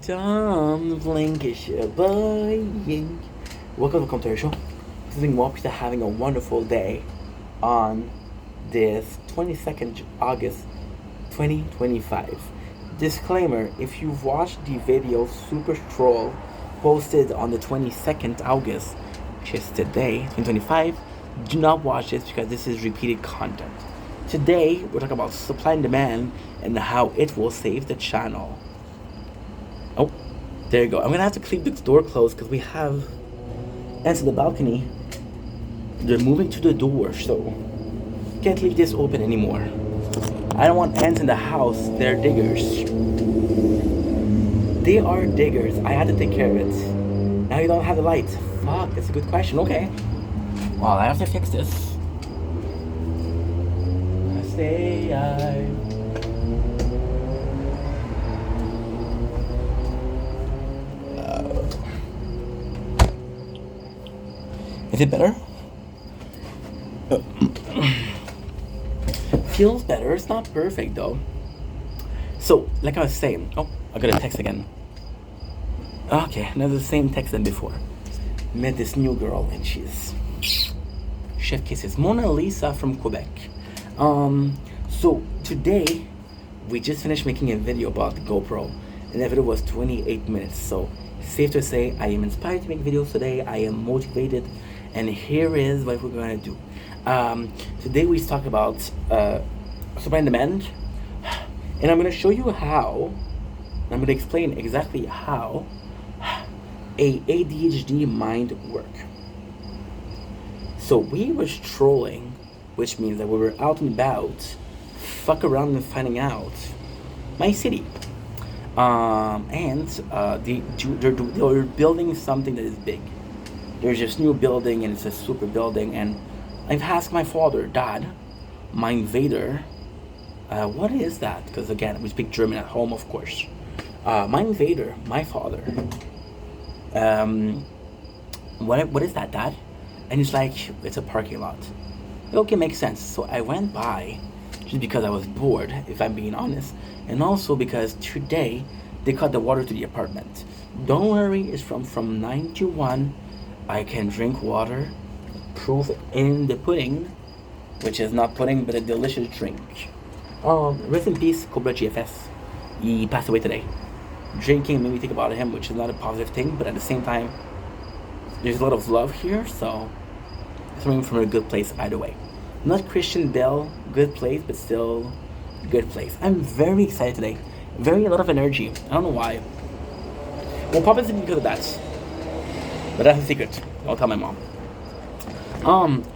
Tom Lancashire boy. Welcome to our show. Hoping you are having a wonderful day on this 22nd August 2025. Disclaimer, if you've watched the video Super Stroll posted on the 22nd August, which is today, 2025, do not watch this because this is repeated content. Today, we're talking about supply and demand and how it will save the channel. Oh, there you go. I'm gonna have to keep the door closed because we have ants in the balcony. They're moving to the door, so can't leave this open anymore. I don't want ants in the house. They're diggers. They are diggers. I had to take care of it. Now you don't have the light. Fuck, that's a good question. Okay. Well, I have to fix this. Stay alive. Is it better? Feels better. It's not perfect though. So, like I was saying, oh, I got a text again. Okay, another same text than before. Met this new girl and she's chef kisses. Mona Lisa from Quebec. So today we just finished making a video about the GoPro, and that video was 28 minutes. So safe to say I am inspired to make videos today. I am motivated, and here is what we're gonna do. Today we talk about supply and demand, and I'm gonna show you how. I'm gonna explain exactly how a ADHD mind work. So we were strolling, which means that we were out and about, fuck around and finding out my city. They're building something that is big. There's this new building and it's a super building, and I've asked my father, Dad, my invader, what is that? Because again, we speak German at home, of course. My invader, my father, what is that, Dad? And he's like, it's a parking lot. Okay, makes sense. So I went by just because I was bored, if I'm being honest, and also because today they cut the water to the apartment. Don't worry, it's from 9 to 1. I can drink water, proof in the pudding, which is not pudding but a delicious drink. Rest in peace, Cobra GFS. He passed away today. Drinking made me think about him, which is not a positive thing, but at the same time, there's a lot of love here, so it's coming from a good place either way. Not Christian Bale, good place, but still good place. I'm very excited today. A lot of energy. I don't know why. Well, probably it's because of that. But that's a secret. I'll tell my mom.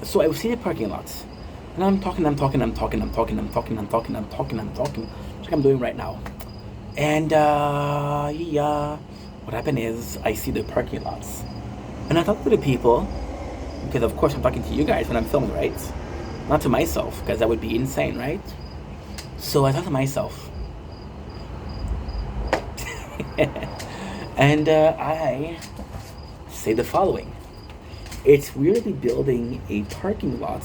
So I see the parking lots. And I'm talking, like I'm doing right now. And what happened is I see the parking lots. And I talk to the people, because of course I'm talking to you guys when I'm filming, right? Not to myself, because that would be insane, right? So I thought to myself, and I say the following. It's weird to be building a parking lot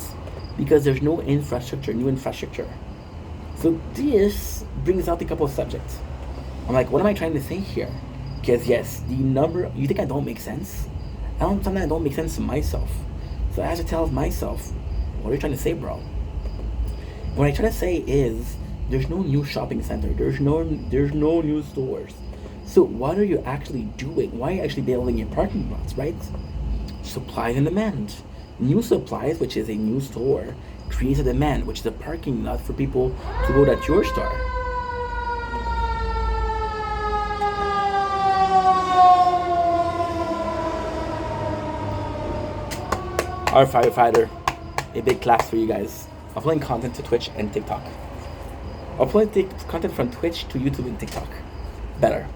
because there's no new infrastructure. So this brings out a couple of subjects. I'm like, what am I trying to say here? Because yes, the number, you think I don't make sense? Sometimes I don't make sense to myself. So I have to tell myself, what are you trying to say, bro? What I try to say is, there's no new shopping center. There's no new stores. So what are you actually doing? Why are you actually building your parking lots, right? Supply and demand. New supplies, which is a new store, creates a demand, which is a parking lot for people to go to your store. Our firefighter, a big class for you guys. Uploading content to Twitch and TikTok. Uploading content from Twitch to YouTube and TikTok. Better.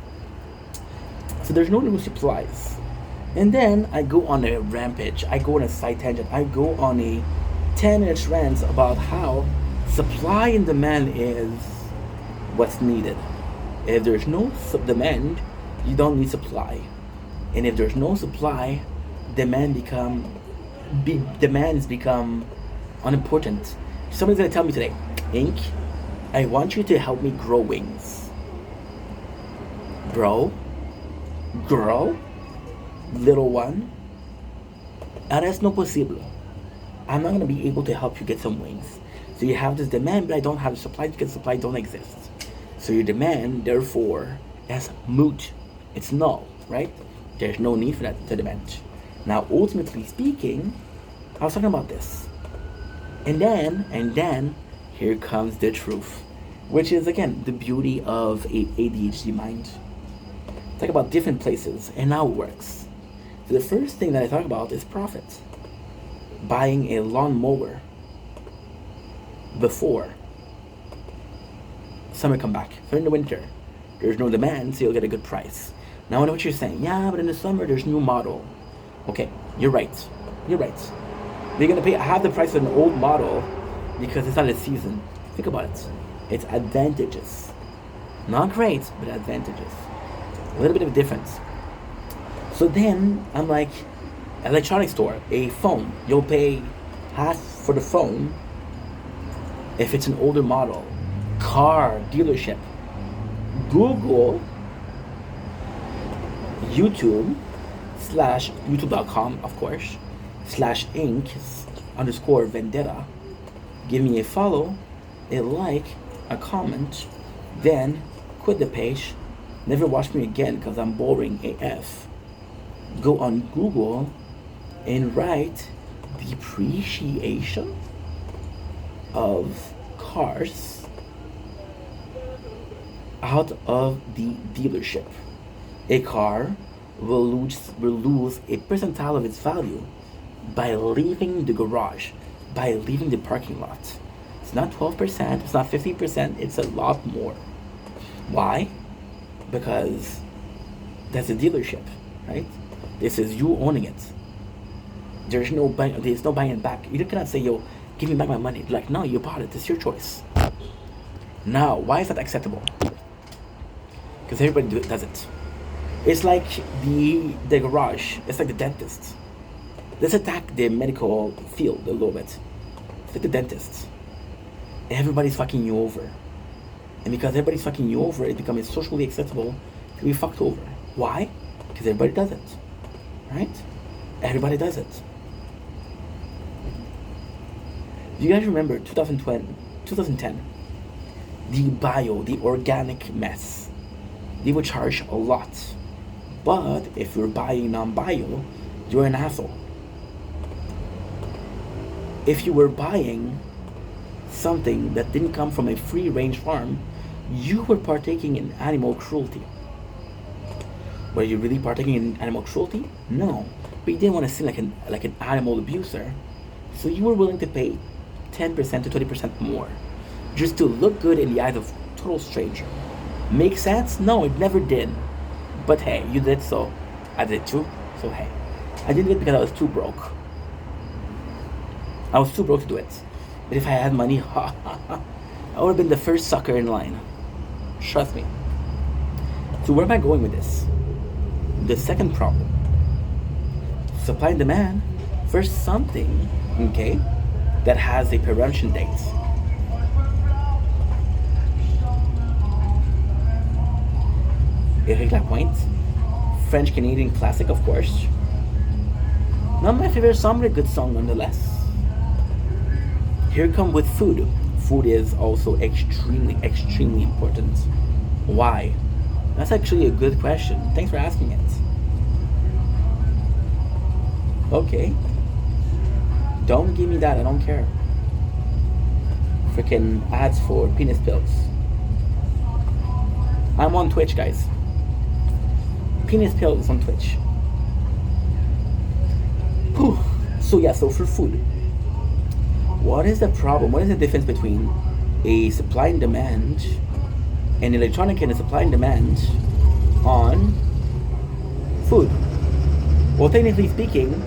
So there's no new supplies. And then I go on a rampage. I go on a side tangent. I go on a 10-minute rant about how supply and demand is what's needed. If there's no demand, you don't need supply. And if there's no supply, demands become unimportant. Somebody's gonna tell me today, Ink, I want you to help me grow wings. Bro, girl, little one, ahora es no posible. I'm not going to be able to help you get some wings. So you have this demand, but I don't have the supply because supply don't exist. So your demand, therefore, is moot. It's null, right? There's no need for that to demand. Now, ultimately speaking, I was talking about this. And then, here comes the truth, which is, again, the beauty of a ADHD mind. Talk about different places and how it works. So the first thing that I talk about is profit. Buying a lawnmower before summer come back. So in the winter, there's no demand, so you'll get a good price. Now I know what you're saying. Yeah, but in the summer, there's new model. Okay, you're right. You're right. They're gonna pay half the price of an old model because it's not a season. Think about it. It's advantages. Not great, but advantages. A little bit of a difference. So then I'm like, electronics store, a phone. You'll pay half for the phone if it's an older model. Car dealership. Google, YouTube, /YouTube.com, of course, /Inc_Vendetta. Give me a follow, a like, a comment, then quit the page. Never watch me again because I'm boring AF. Go on Google and write depreciation of cars out of the dealership. A car will lose a percentile of its value by leaving the garage, by leaving the parking lot. It's not 12%, it's not 15%, it's a lot more. Why? Because that's a dealership, right? This is you owning it. There's no buying it back. You cannot say, yo, give me back my money. Like, no, you bought it. It's your choice. Now, why is that acceptable? Because everybody does it. It's like the garage. It's like the dentist. Let's attack the medical field a little bit. It's like the dentist. Everybody's fucking you over. And because everybody's fucking you over, it becomes socially acceptable to be fucked over. Why? Because everybody does it. Right? Everybody does it. Do you guys remember 2010? The organic mess. They would charge a lot. But if you're buying non-bio, you're an asshole. If you were buying something that didn't come from a free-range farm, you were partaking in animal cruelty. Were you really partaking in animal cruelty? No. But you didn't want to seem like an animal abuser. So you were willing to pay 10% to 20% more just to look good in the eyes of a total stranger. Make sense? No, it never did. But hey, you did, so I did too. So hey, I did it because I was too broke. I was too broke to do it. But if I had money, I would have been the first sucker in line. Trust me. So where am I going with this? The second problem. Supply and demand for something, okay, that has a preemption date. Eric Lapointe, French Canadian classic, of course. Not my favorite song, but a good song nonetheless. Here come with food. Food is also extremely, extremely important. Why? That's actually a good question. Thanks for asking it. Okay. Don't give me that, I don't care. Freaking ads for penis pills. I'm on Twitch, guys. Penis pills on Twitch. Whew. So for food. What is the problem? What is the difference between a supply and demand, an electronic and a supply and demand on food? Well, technically speaking,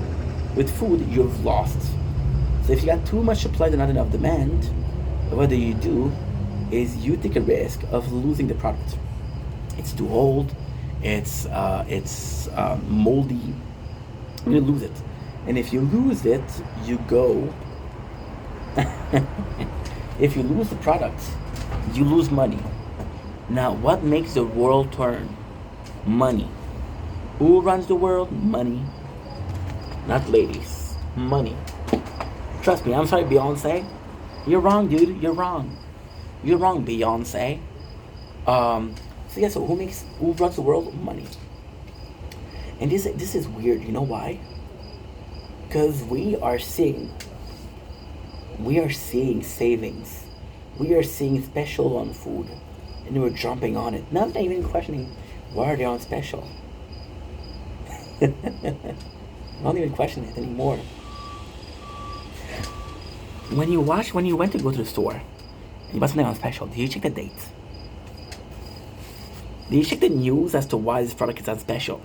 with food, you've lost. So if you got too much supply and not enough demand, what you do is you take a risk of losing the product. It's too old, it's moldy, you lose it. And if you lose it, you go... if you lose the product, you lose money. Now, what makes the world turn? Money. Who runs the world? Money. Not ladies. Money. Trust me, I'm sorry, Beyonce. You're wrong, dude. You're wrong. You're wrong, Beyonce. So who runs the world? Money. And this is weird. You know why? Because we are seeing savings. We are seeing special on food, and we're jumping on it. Not even questioning why are they on special. Not even questioning it anymore. When you went to go to the store and you bought something on special, did you check the date? Did you check the news as to why this product is on special?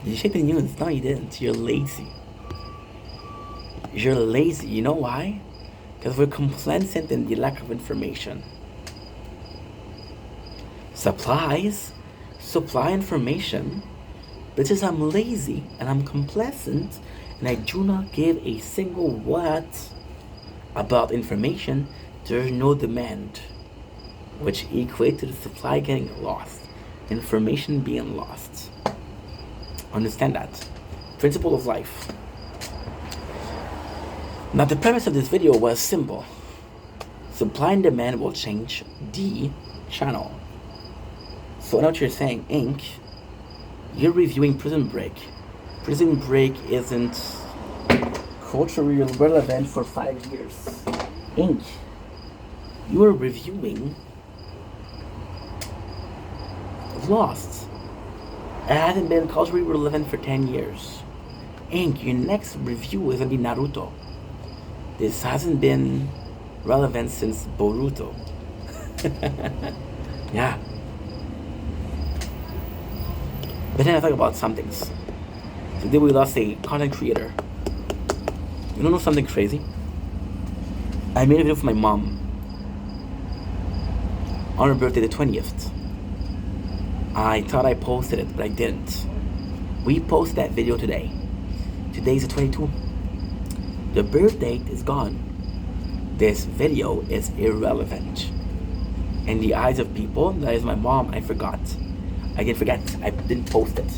Did you check the news? No, you didn't. You're lazy. You're lazy. You know why? Because we're complacent in the lack of information. Supply information. Because I'm lazy and I'm complacent and I do not give a single what about information, there's no demand, which equates to the supply getting lost, information being lost. Understand that. Principle of life. Now the premise of this video was simple. Supply and demand will change the channel. So I know what you're saying, Inc. You're reviewing Prison Break. Prison Break isn't culturally relevant for 5 years. Inc. You are reviewing Lost. It hasn't been culturally relevant for 10 years. Inc. Your next review is gonna be Naruto. This hasn't been relevant since Boruto. Yeah. But then I talk about some things. Today we lost a content creator. You don't know something crazy? I made a video for my mom on her birthday, the 20th. I thought I posted it, but I didn't. We posted that video today. Today's the 22nd. The birth date is gone. This video is irrelevant. In the eyes of people, that is my mom, I forgot. I didn't forget, I didn't post it.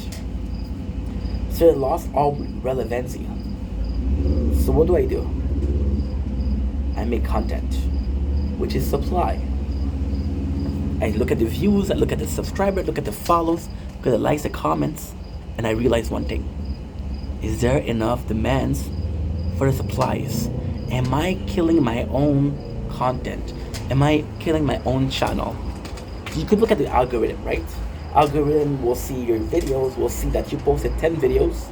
So it lost all relevancy. So what do? I make content, which is supply. I look at the views, I look at the subscribers, look at the follows, look at the likes, the comments, and I realize one thing. Is there enough demands for the supplies? Am I killing my own content? Am I killing my own channel? You could look at the algorithm, right? Algorithm will see your videos, will see that you posted 10 videos.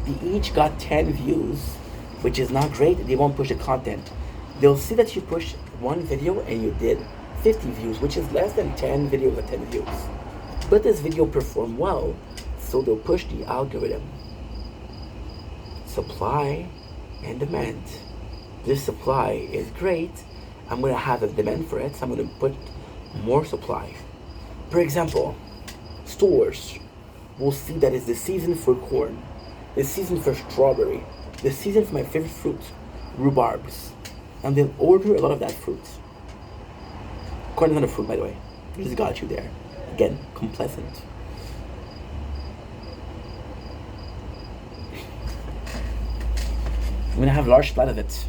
They each got 10 views, which is not great. They won't push the content. They'll see that you pushed one video and you did 50 views, which is less than 10 videos with 10 views. But this video performed well, so they'll push the algorithm. Supply and demand. This supply is great. I'm going to have a demand for it, so I'm going to put more supply. For example, stores will see that it's the season for corn, the season for strawberry, the season for my favorite fruit, rhubarbs, and they'll order a lot of that fruit. Corn is not a fruit, by the way. I just got you there. Again, complacent. I'm gonna have a large supply of it,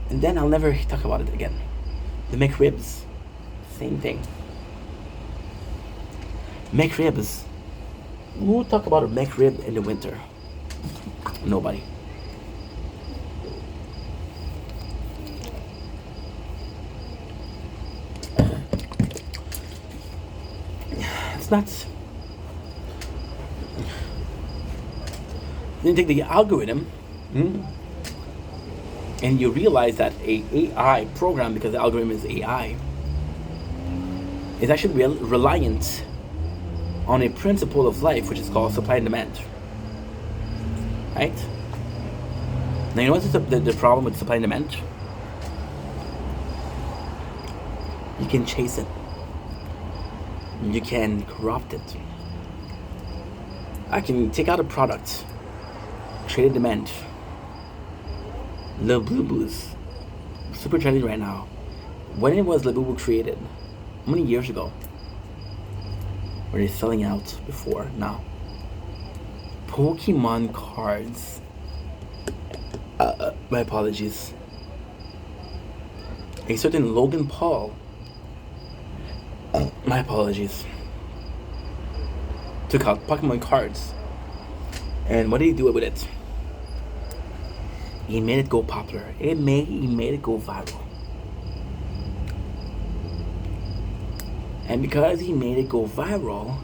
and then I'll never talk about it again. The McRibs, same thing. McRibs. Who talk about a McRib in the winter? Nobody. It's nuts. Then you take the algorithm, and you realize that a AI program, because the algorithm is AI, is actually reliant on a principle of life, which is called supply and demand. Right? Now, you know what's the problem with supply and demand? You can chase it. You can corrupt it. I can take out a product, trade demand. Labubu's super trendy right now. When was Labubu created? How many years ago? where they're selling out before now. Pokemon cards. My apologies. A certain Logan Paul. My apologies. Took out Pokemon cards. And what did he do with it? He made it go popular. He made it go viral. And because he made it go viral,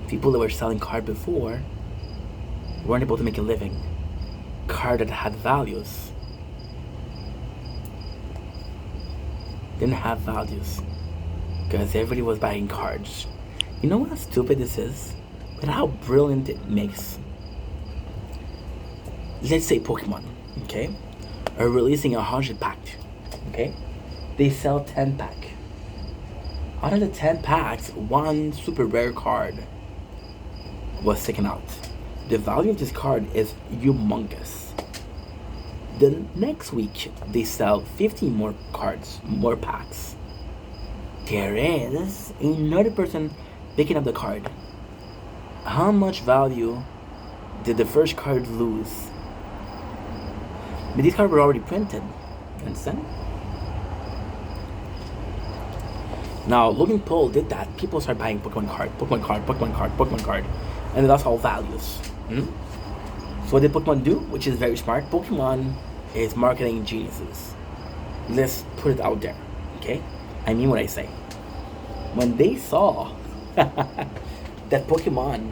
people that were selling cards before weren't able to make a living. Card that had values didn't have values because everybody was buying cards. You know how stupid this is, but how brilliant it makes. Let's say Pokemon, okay, are releasing 100 pack, okay? They sell 10 pack. Out of the 10 packs, one super rare card was taken out. The value of this card is humongous. The next week, they sell 50 more cards, more packs. There is another person picking up the card. How much value did the first card lose? But these cards were already printed. You understand? Now, Logan Paul did that. People start buying Pokemon card. And that's all values. So what did Pokemon do? Which is very smart. Pokemon is marketing geniuses. Let's put it out there. Okay? I mean what I say. When they saw that Pokemon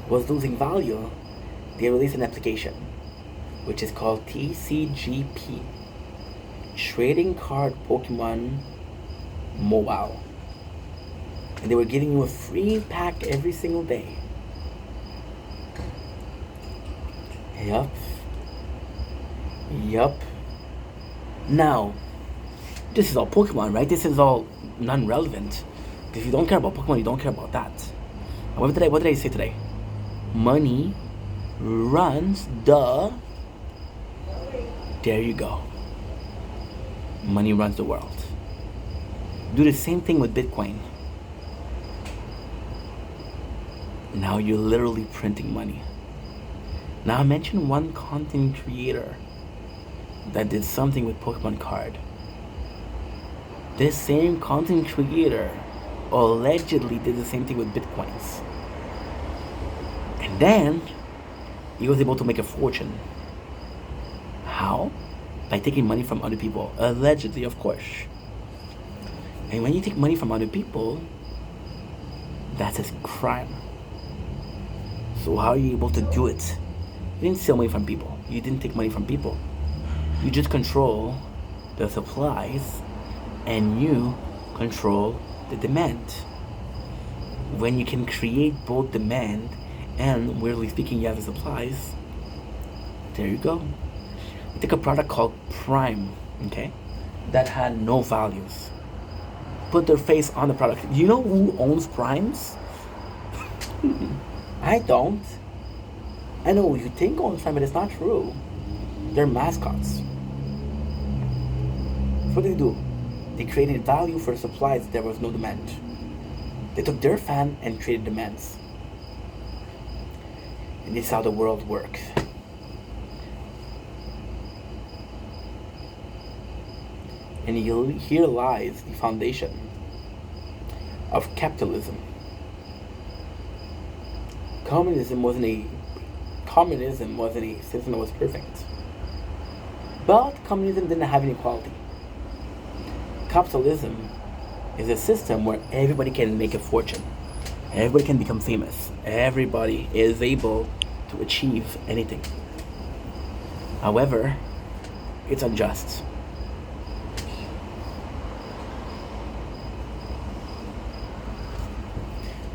was losing value, they released an application which is called TCGP, Trading Card Pokemon Mobile. And they were giving you a free pack every single day. Yup. Now, this is all Pokemon, right? This is all non-relevant. If you don't care about Pokemon, you don't care about that. What did I say today? Money runs the... There you go. Money runs the world. Do the same thing with Bitcoin. Now you're literally printing money. Now mention one content creator that did something with Pokemon card. This same content creator allegedly did the same thing with Bitcoins. And then he was able to make a fortune. How? By taking money from other people. Allegedly, of course. And when you take money from other people, that's a crime. So how are you able to do it? You didn't steal money from people. You didn't take money from people. You just control the supplies and you control the demand. When you can create both demand and, weirdly speaking, you have the supplies, there you go. You take a product called Prime, okay, that had no values. Put their face on the product. You know who owns Primes? I don't. I know you think owns Prime, but it's not true. They're mascots. So what did they do? They created value for supplies there was no demand. They took their fan and created demands. And this is how the world works. And here lies the foundation of capitalism. Communism wasn't a system that was perfect. But communism didn't have inequality. Capitalism is a system where everybody can make a fortune. Everybody can become famous. Everybody is able to achieve anything. However, it's unjust.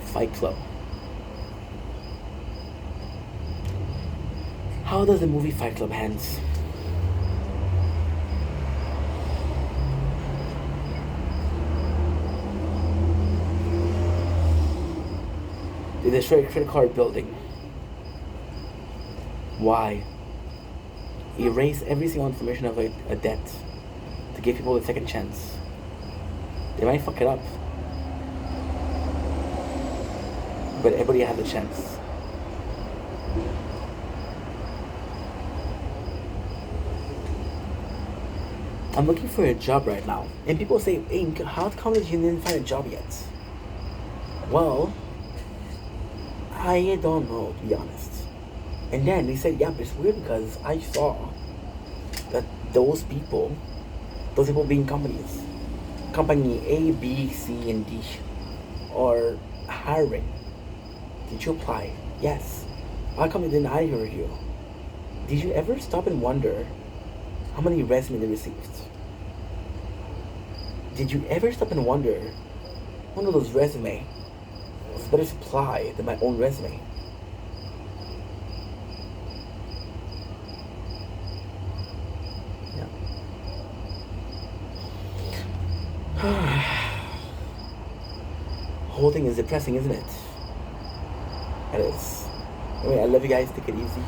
Fight Club. How does the movie Fight Club ends? They destroy a credit card building. Why? Erase every single information of a debt to give people a second chance. They might fuck it up. but everybody has a chance. I'm looking for a job right now, and people say, "Hey, how come that you didn't find a job yet?" Well, I don't know, to be honest. And then they said, "Yeah, but it's weird because I saw that those people being companies, company A, B, C, and D, are hiring. Did you apply? Yes. How come they didn't hire you? Did you ever stop and wonder how many resumes they received? Did you ever stop and wonder one of those resume was better supply than my own resume?" Yeah. Whole thing is depressing, isn't it? It is. Anyway, I love you guys. Take it easy.